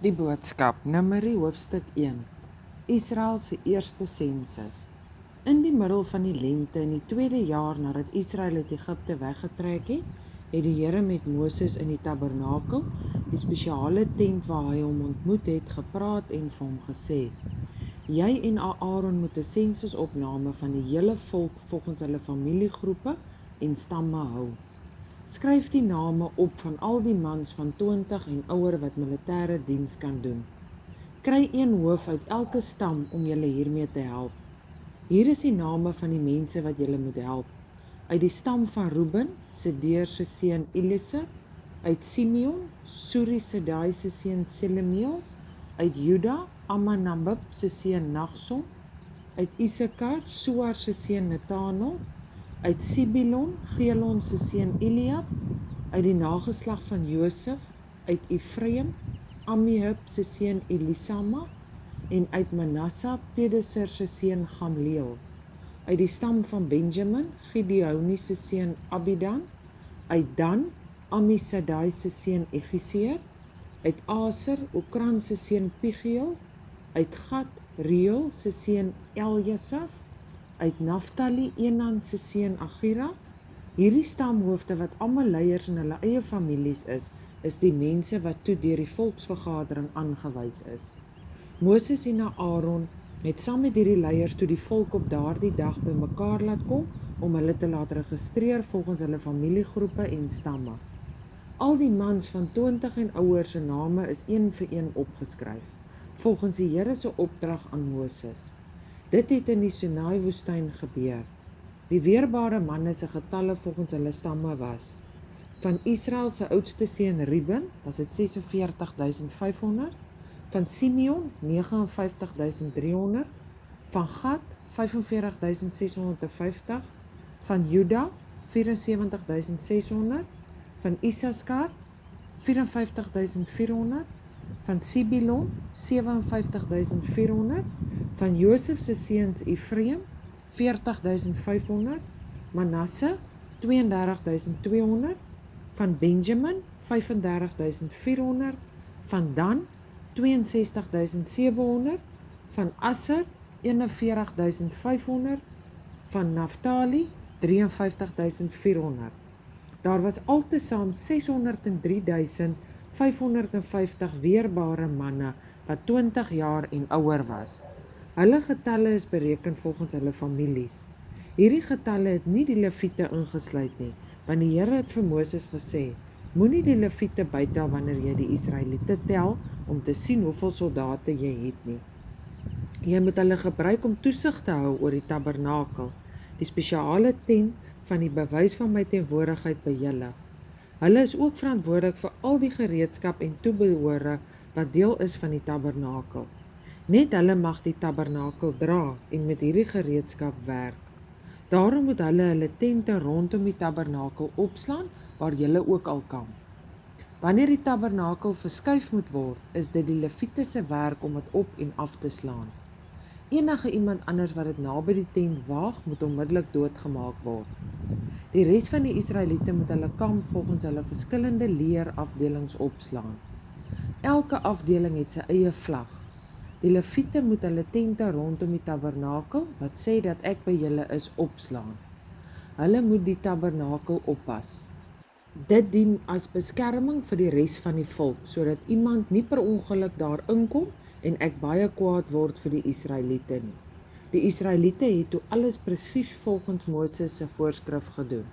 Die boodskap, Numeri hoofstuk 1, Israel se eerste sensus. In die middel van die lente in die 2de jaar nadat Israel uit Egipte weggetrek het, het die Here met Moses in die tabernakel, die spesiale tent waar hy hom ontmoet het, gepraat en vir hom gesê: Jy en Aaron moet 'n sensusopname van die hele volk volgens hulle familiegroepe en stamme hou. Skryf die name op van al die mans van 20 en ouer wat militêre diens kan doen. Kry een hoof uit elke stam om julle hiermee te help. Hier is die name van die mense wat julle moet help. Uit die stam van Reuben, Sedeur se seun Eliezer. Uit Simeon, Suri Sedai se seun Selemiel. Uit Juda, Amminadab se seun Nagson. Uit Issachar, Suar se seun Nathanael. Uit Sibilon, Gelon se seun Eliab. Uit die nageslag van Josef. Uit Ephraim, Ammihud se seun Elisama. En uit Manasse, Pedesur se seun Gamliel. Uit die stam van Benjamin, Gideoni se seun Abidan. Uit Dan, Ammisadai se seun Egiseer. Uit Aser, Okran se seun Pigiel. Uit Gad, Reuel se seun Eljasaf. Uit Naftali, Enan se seun Agira. Hierdie stamhoofde wat almal leiers in hulle eie families is die mense wat toe deur die volksvergadering aangewys is. Moses en Aaron het saam met hierdie leiers toe die volk op daardie dag bymekaar laat kom om hulle te laat registreer volgens hulle familiegroepe en stamme. Al die mans van 20 en ouer se name is een vir een opgeskryf, volgens die Here se opdrag aan Moses. Dit het in die Sinai-woestyn gebeur. Die weerbare manne se getalle volgens hulle stamme was: van Israel se oudste seun Reuben was dit 46.500, van Simeon 59.300, van Gad 45.650, van Juda 74.600, van Issachar 54.400, van Sibilon 57.400, van Josef se seuns Ephraim 40.500, Manasse 32.200, van Benjamin 35.400, van Dan 62.700, van Aser 41.500, van Naftali 53.400. Daar was altesaam 603.550 weerbare manne wat 20 jaar en ouer was. Hulle getalle is bereken volgens hulle families. Hierdie getalle het nie die Lewiete ingesluit nie, want die Here het vir Moses gesê: Moenie die Lewiete bytel wanneer jy die Israeliete tel om te sien hoeveel soldate jy het nie. Jy moet hulle gebruik om toesig te hou oor die tabernakel, die spesiale tent van die bewys van my teenwoordigheid by julle. Hulle is ook verantwoordelik vir al die gereedskap en toebehore wat deel is van die tabernakel. Net hulle mag die tabernakel dra en met hierdie gereedskap werk. Daarom moet hulle tente rondom die tabernakel opslaan waar julle ook al kamp. Wanneer die tabernakel verskuif moet word, is dit die Lewiete se werk om dit op en af te slaan. Enige iemand anders wat dit naby die tent waag, moet onmiddellik doodgemaak word. Die res van die Israeliete moet hulle kamp volgens hulle verskillende leerafdelings opslaan. Elke afdeling het sy eie vlag. Die Lewiete moet hulle tente rondom die tabernakel, wat sê dat ek by julle is, opslaan. Hulle moet die tabernakel oppas. Dit dien as beskerming vir die res van die volk, sodat iemand nie per ongeluk daar inkom en ek baie kwaad word vir die Israeliete nie. Die Israeliete het toe alles presies volgens Moses se voorskrif gedoen.